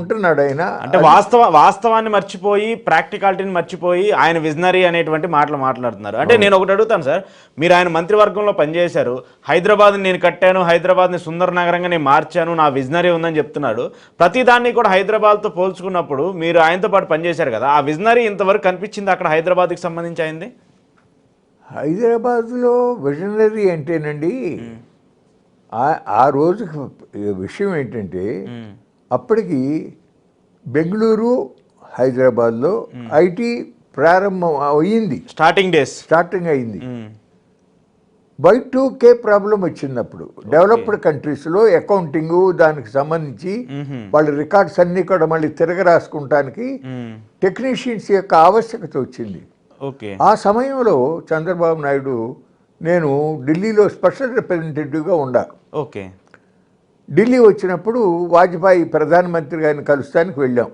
ఉంటున్నాడు ఆయన. అంటే వాస్తవాన్ని మర్చిపోయి ప్రాక్టికాలిటీని మర్చిపోయి ఆయన విజనరీ అనేటువంటి మాటలు మాట్లాడుతున్నారు. అంటే నేను ఒకటి అడుగుతాను సార్, మీరు ఆయన మంత్రివర్గంలో పనిచేశారు, హైదరాబాద్ నేను కట్టాను, హైదరాబాద్ని సుందర నగరంగా నేను మార్చాను, నా విజనరీ ఉందని చెప్తున్నాడు. ప్రతిదాన్ని కూడా హైదరాబాద్తో పోల్చుకున్నప్పుడు మీరు ఆయనతో పాటు పనిచేశారు కదా, ఆ విజనరీ ఇంతవరకు కనిపించింది అక్కడ హైదరాబాద్కి సంబంధించి అయింది? హైదరాబాద్లో విజనరీ అంటేనండి, ఆ రోజు విషయం ఏంటంటే అప్పటికి బెంగళూరు హైదరాబాద్లో ఐటీ ప్రారంభం అయ్యింది, స్టార్టింగ్ అయింది. Y2K ప్రాబ్లం వచ్చినప్పుడు డెవలప్డ్ కంట్రీస్లో అకౌంటింగ్ దానికి సంబంధించి వాళ్ళ రికార్డ్స్ అన్నీ కూడా మళ్ళీ తిరగ రాసుకుంటానికి టెక్నీషియన్స్ యొక్క ఆవశ్యకత వచ్చింది. ఆ సమయంలో చంద్రబాబు నాయుడు, నేను ఢిల్లీలో స్పెషల్ రిప్రజెంటేటివ్గా ఉండా. ఢిల్లీ వచ్చినప్పుడు వాజ్పేయి ప్రధానమంత్రి గారిని కలుస్తానికి వెళ్ళాం.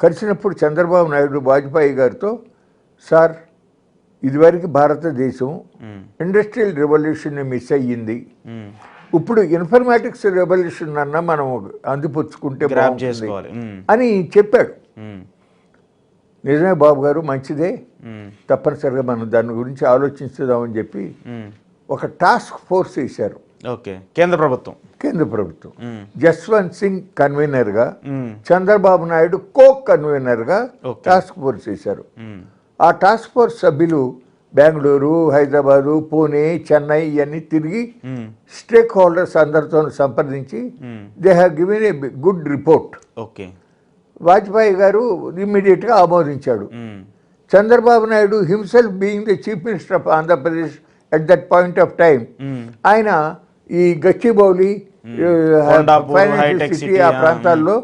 కలిసినప్పుడు చంద్రబాబు నాయుడు వాజ్పేయి గారితో, సార్ ఇదివరకు భారతదేశం ఇండస్ట్రియల్ రెవల్యూషన్ మిస్ అయ్యింది, ఇప్పుడు ఇన్ఫర్మేటిక్స్ రెవల్యూషన్ అన్నా మనం అందిపుచ్చుకుంటే బాగుంటుంది అని చెప్పాడు. నిజమే బాబు గారు, మంచిదే, తప్పనిసరిగా మనం దాని గురించి ఆలోచిస్తామని చెప్పి ఒక టాస్క్ ఫోర్స్ వేశారు. కేంద్ర ప్రభుత్వం జస్వంత్ సింగ్ కన్వీనర్గా, చంద్రబాబు నాయుడు కో కన్వీనర్గా టాస్క్ ఫోర్స్ వేశారు. ఆ టాస్క్ ఫోర్స్ సభ్యులు బెంగళూరు, హైదరాబాదు, పూణే, చెన్నై ఇవన్నీ తిరిగి స్టేక్ హోల్డర్స్ అందరితో సంప్రదించి they have given a good report. Vajpayee garu ఇమ్మీడియట్గా ఆమోదించాడు. Chandrababu Naidu himself being the chief minister of Andhra Pradesh at that point of time, ఆయన ఈ గచ్చిబౌలి, ఫైనాన్షియల్ సిటీ ఆ ప్రాంతాల్లో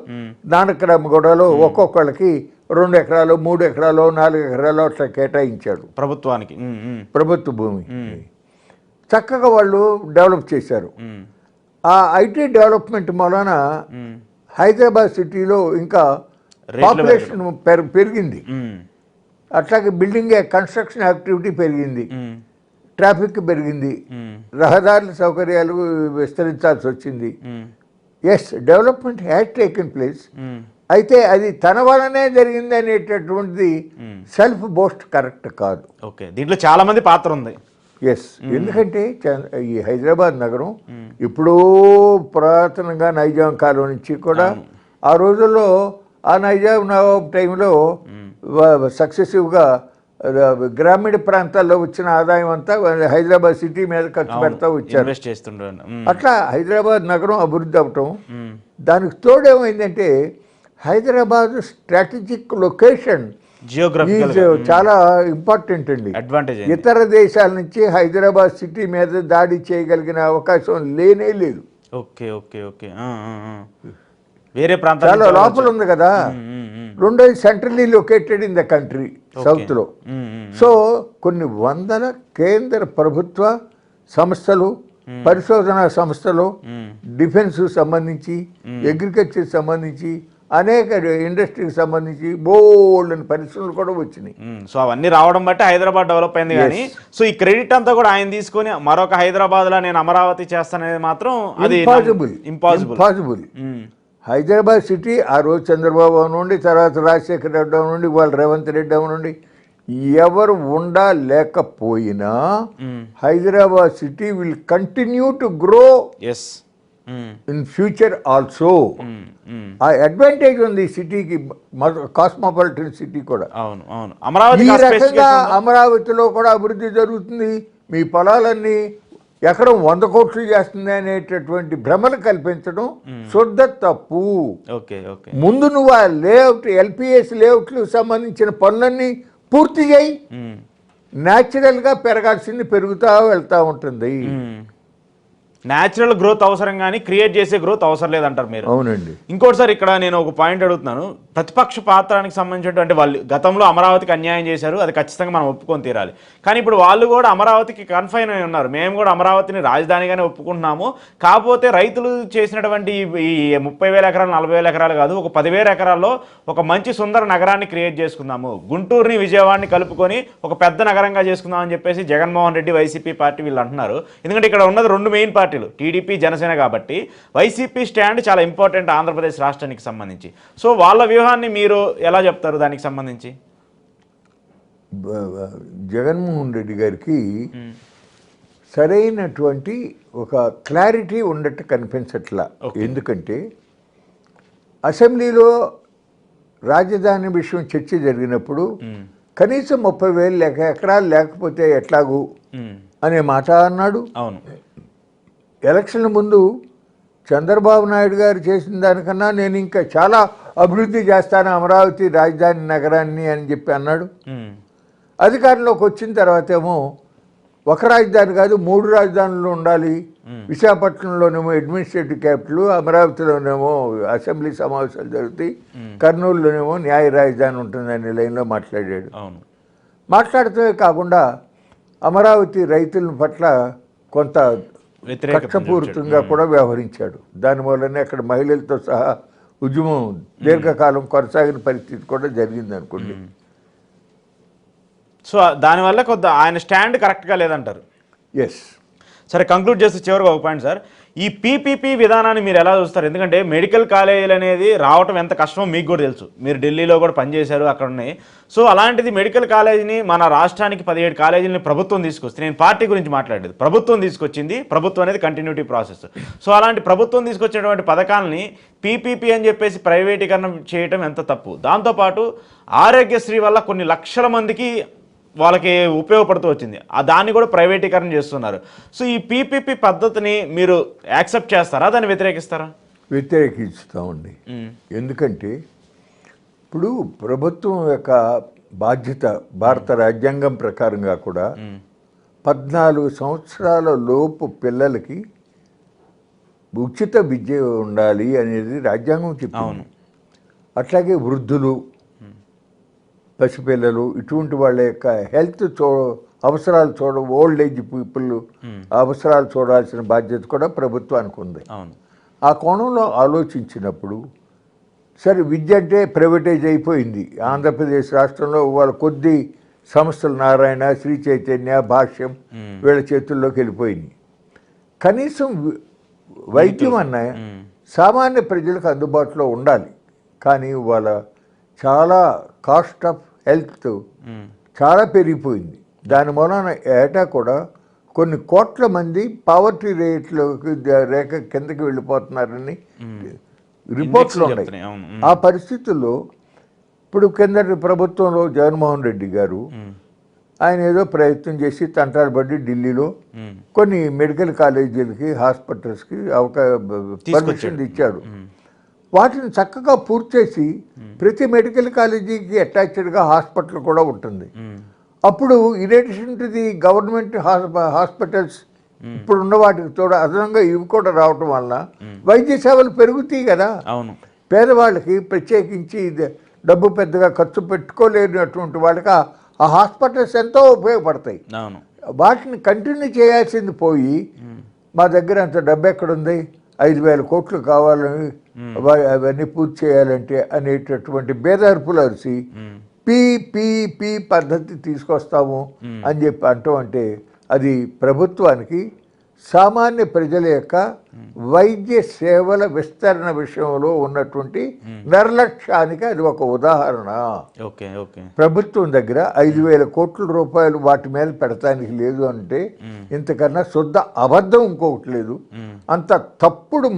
నానక్రామగూడలో ఒక్కొక్కళ్ళకి 2 ఎకరాలు, 3 ఎకరాలు, 4 ఎకరాలు అట్లా కేటాయించాడు ప్రభుత్వానికి, ప్రభుత్వ భూమి. చక్కగా వాళ్ళు డెవలప్ చేశారు. ఆ ఐటీ డెవలప్మెంట్ వలన హైదరాబాద్ సిటీలో ఇంకా పాపులేషన్ పెరిగింది, అట్లాగే బిల్డింగ్ కన్స్ట్రక్షన్ యాక్టివిటీ పెరిగింది, ట్రాఫిక్ పెరిగింది, రహదారుల సౌకర్యాలు విస్తరించాల్సి వచ్చింది. Yes, development had taken place. అయితే అది తన వలనే జరిగింది అనేటటువంటిది సెల్ఫ్ బోస్ట్ కరెక్ట్ కాదు. దీంట్లో చాలా మంది పాత్ర ఉంది. ఎస్, ఎందుకంటే ఈ హైదరాబాద్ నగరం ఇప్పుడు పురాతనంగా నైజాం కాలం నుంచి కూడా, ఆ రోజుల్లో ఆ నైజాం నవాబ్ టైంలో సక్సెసివ్గా గ్రామీణ ప్రాంతాల్లో వచ్చిన ఆదాయం అంతా హైదరాబాద్ సిటీ మీద ఖర్చు పెడతా వచ్చారు. అట్లా హైదరాబాద్ నగరం అభివృద్ధి అవటం, దానికి తోడేమైందంటే హైదరాబాద్ స్ట్రాటజిక్ లొకేషన్ చాలా ఇంపార్టెంట్ అండి. ఇతర దేశాల నుంచి హైదరాబాద్ సిటీ మీద దాడి చేయగలిగిన అవకాశం లేనే లేదు. చాలా లోపల ఉంది కదా. రెండోది centrally located in the country సౌత్లో. సో కొన్ని వందల కేంద్ర ప్రభుత్వ సంస్థలు, పరిశోధనా సంస్థలు, డిఫెన్స్ సంబంధించి, అగ్రికల్చర్ సంబంధించి, అనేక ఇండస్ట్రీకి సంబంధించి బోల్డ్ అని పరిశ్రమలు కూడా వచ్చినాయి. సో అవన్నీ రావడం బట్టి హైదరాబాద్ డెవలప్ అయింది. కానీ సో ఈ క్రెడిట్ అంతా కూడా ఆయన తీసుకొని మరొక హైదరాబాద్లో నేను అమరావతి చేస్తాననేది మాత్రం అది ఇంపాసిబుల్. హైదరాబాద్ సిటీ ఆ రోజు చంద్రబాబు నుండి, తర్వాత రాజశేఖర రెడ్డి నుండి, వాళ్ళు రేవంత్ రెడ్డి నుండి ఎవరు ఉండా లేకపోయినా Hyderabad city will continue to grow in future also. ఆ అడ్వాంటేజ్ ఉంది సిటీకి, కాస్మోపాలిటన్ సిటీ కూడా. ఈ రకంగా అమరావతిలో కూడా అభివృద్ధి జరుగుతుంది. మీ పొలాలన్నీ ఎకరం 100 కోట్లు చేస్తుంది అనేటటువంటి భ్రమలు కల్పించడం శుద్ధ తప్పు. ముందు నువ్వు ఆ లేఅవుట్, ఎల్పిఎస్ లేఅవుట్లు సంబంధించిన పనులన్నీ పూర్తి చేయి. న్యాచురల్గా పెరగాల్సింది పెరుగుతూ వెళ్తూ ఉంటుంది. న్యాచురల్ గ్రోత్ అవసరం కానీ క్రియేట్ చేసే గ్రోత్ అవసరం లేదంటారు మీరు. అవునండి. ఇంకోటి సార్, ఇక్కడ నేను ఒక పాయింట్ అడుగుతున్నాను. ప్రతిపక్ష పాత్రానికి సంబంధించినట్టు, అంటే వాళ్ళు గతంలో అమరావతికి అన్యాయం చేశారు, అది ఖచ్చితంగా మనం ఒప్పుకొని తీరాలి. కానీ ఇప్పుడు వాళ్ళు కూడా అమరావతికి కన్ఫైన్ అయి ఉన్నారు. మేము కూడా అమరావతిని రాజధానిగానే ఒప్పుకుంటున్నాము, కాకపోతే రైతులు చేసినటువంటి ఈ 30,000 ఎకరాలు 40,000 ఎకరాలు కాదు, ఒక 10,000 ఎకరాల్లో ఒక మంచి సుందర నగరాన్ని క్రియేట్ చేసుకుందాము, గుంటూరుని విజయవాడని కలుపుకొని ఒక పెద్ద నగరంగా చేసుకుందాం అని చెప్పేసి జగన్మోహన్ రెడ్డి, వైసీపీ పార్టీ వీళ్ళు అంటున్నారు. ఎందుకంటే ఇక్కడ ఉన్నది 2 మెయిన్ పార్టీ, పార్టీలు టీడీపీ జనసేన కాబట్టి వైసీపీ స్టాండ్ చాలా ఇంపార్టెంట్ ఆంధ్రప్రదేశ్ రాష్ట్రానికి సంబంధించి. సో వాళ్ళ వ్యూహాన్ని మీరు ఎలా చెప్తారు దానికి సంబంధించి? జగన్మోహన్ రెడ్డి గారికి సరైనటువంటి ఒక క్లారిటీ ఉండట్టు కనిపించట్లా. ఎందుకంటే అసెంబ్లీలో రాజధాని విషయం చర్చ జరిగినప్పుడు కనీసం 30,000 ఎకరాలు లేకపోతే ఎట్లాగూ అనే మాట అన్నాడు. అవును, ఎలక్షన్ల ముందు చంద్రబాబు నాయుడు గారు చేసిన దానికన్నా నేను ఇంకా చాలా అభివృద్ధి చేస్తాను అమరావతి రాజధాని నగరాన్ని అని చెప్పి అన్నాడు. అధికారంలోకి వచ్చిన తర్వాత ఏమో ఒక రాజధాని కాదు 3 రాజధానులు ఉండాలి, విశాఖపట్నంలోనేమో అడ్మినిస్ట్రేటివ్ క్యాపిటల్, అమరావతిలోనేమో అసెంబ్లీ సమావేశాలు జరుగుతాయి, కర్నూలులోనేమో న్యాయ రాజధాని ఉంటుందనే లైన్లో మాట్లాడాడు. మాట్లాడుతూనే కాకుండా అమరావతి రైతుల పట్ల కొంత కక్షపూరితంగా కూడా వ్యవహరించాడు. దానివల్లనే అక్కడ మహిళలతో సహా ఉద్యమం దీర్ఘకాలం కొనసాగిన పరిస్థితి కూడా జరిగింది అనుకోండి. సో దానివల్ల కొద్ది ఆయన స్టాండ్ కరెక్ట్గా లేదంటారు. ఎస్. సరే, కంక్లూడ్ చేస్తే చివరిగా ఒక పాయింట్ సార్, ఈ పీపీపీ విధానాన్ని మీరు ఎలా చూస్తారు? ఎందుకంటే మెడికల్ కాలేజీలు అనేది రావటం ఎంత కష్టమో మీకు కూడా తెలుసు, మీరు ఢిల్లీలో కూడా పనిచేశారు, అక్కడ ఉన్నాయి. సో అలాంటిది మెడికల్ కాలేజీని మన రాష్ట్రానికి 17 కాలేజీలని ప్రభుత్వం తీసుకొస్తే, నేను పార్టీ గురించి మాట్లాడేది, ప్రభుత్వం తీసుకొచ్చింది, ప్రభుత్వం అనేది కంటిన్యూటీ ప్రాసెస్. సో అలాంటి ప్రభుత్వం తీసుకొచ్చినటువంటి పథకాలని పీపీపీ అని చెప్పేసి ప్రైవేటీకరణ చేయటం ఎంత తప్పు. దాంతోపాటు ఆరోగ్యశ్రీ వల్ల కొన్ని లక్షల మందికి వాళ్ళకి ఉపయోగపడుతూ వచ్చింది, దాన్ని కూడా ప్రైవేటీకరణ చేస్తున్నారు. సో ఈ పీపీపీ పద్ధతిని మీరు యాక్సెప్ట్ చేస్తారా, దాన్ని వ్యతిరేకిస్తారా? వ్యతిరేకిస్తామండి. ఎందుకంటే ఇప్పుడు ప్రభుత్వం యొక్క బాధ్యత భారత రాజ్యాంగం ప్రకారంగా కూడా 14 సంవత్సరాల లోపు పిల్లలకి ఉచిత విద్య ఉండాలి అనేది రాజ్యాంగం చెప్పింది. అట్లాగే వృద్ధులు, పసిపిల్లలు, ఇటువంటి వాళ్ళ యొక్క హెల్త్ అవసరాలు ఓల్డ్ ఏజ్ పీపుల్ అవసరాలు చూడాల్సిన బాధ్యత కూడా ప్రభుత్వానికి ఉంది. ఆ కోణంలో ఆలోచించినప్పుడు సరే, విద్య అంటే ప్రైవేటైజ్ అయిపోయింది ఆంధ్రప్రదేశ్ రాష్ట్రంలో. వాళ్ళ కొద్ది సంస్థలు నారాయణ, శ్రీ చైతన్య, భాష్యం వీళ్ళ చేతుల్లోకి వెళ్ళిపోయింది. కనీసం వైద్యం అన్న సామాన్య ప్రజలకు అందుబాటులో ఉండాలి. కానీ వాళ్ళ చాలా కాస్ట్ ఆఫ్ హెల్త్ చాలా పెరిగిపోయింది. దాని మూలన ఏటా కూడా కొన్ని కోట్ల మంది పావర్టీ రేట్లోకి రేఖ కిందకి వెళ్ళిపోతున్నారని రిపోర్ట్లు ఉన్నాయి. ఆ పరిస్థితుల్లో ఇప్పుడు కిందటి ప్రభుత్వంలో జగన్మోహన్ రెడ్డి గారు ఆయన ఏదో ప్రయత్నం చేసి తంటాలు పడి ఢిల్లీలో కొన్ని మెడికల్ కాలేజీలకి, హాస్పిటల్స్కి పర్మిషన్ ఇచ్చాడు. వాటిని చక్కగా పూర్తి చేసి ప్రతి మెడికల్ కాలేజీకి అటాచ్డ్గా హాస్పిటల్ కూడా ఉంటుంది. అప్పుడు in addition to the government hospitals ఇప్పుడు ఉన్న వాటికి తోడు అదనంగా ఇవి కూడా రావటం వల్ల వైద్య సేవలు పెరుగుతాయి కదా. అవును, పేదవాళ్ళకి ప్రత్యేకించి డబ్బు పెద్దగా ఖర్చు పెట్టుకోలేనటువంటి వాళ్ళకి ఆ హాస్పిటల్స్ ఎంతో ఉపయోగపడతాయి. వాటిని కంటిన్యూ చేయాల్సింది పోయి మా దగ్గర అంత డబ్బు ఎక్కడుంది, 5,000 కోట్లు కావాలని అవన్నీ పూర్తి చేయాలంటే అనేటటువంటి బేదర్పులు అరిసి పీపీపీ పద్ధతి తీసుకొస్తాము అని చెప్పి అంటాం. అంటే అది ప్రభుత్వానికి సామాన్య ప్రజల యొక్క వైద్య సేవల విస్తరణ విషయంలో ఉన్నటువంటి నిర్లక్ష్యానికి అది ఒక ఉదాహరణ. ప్రభుత్వం దగ్గర 5,000 కోట్ల రూపాయలు వాటి మీద పెడతానికి లేదు అంటే ఇంతకన్నా శుద్ధ అబద్ధం ఇంకొకటి లేదు. అంత తప్పుడు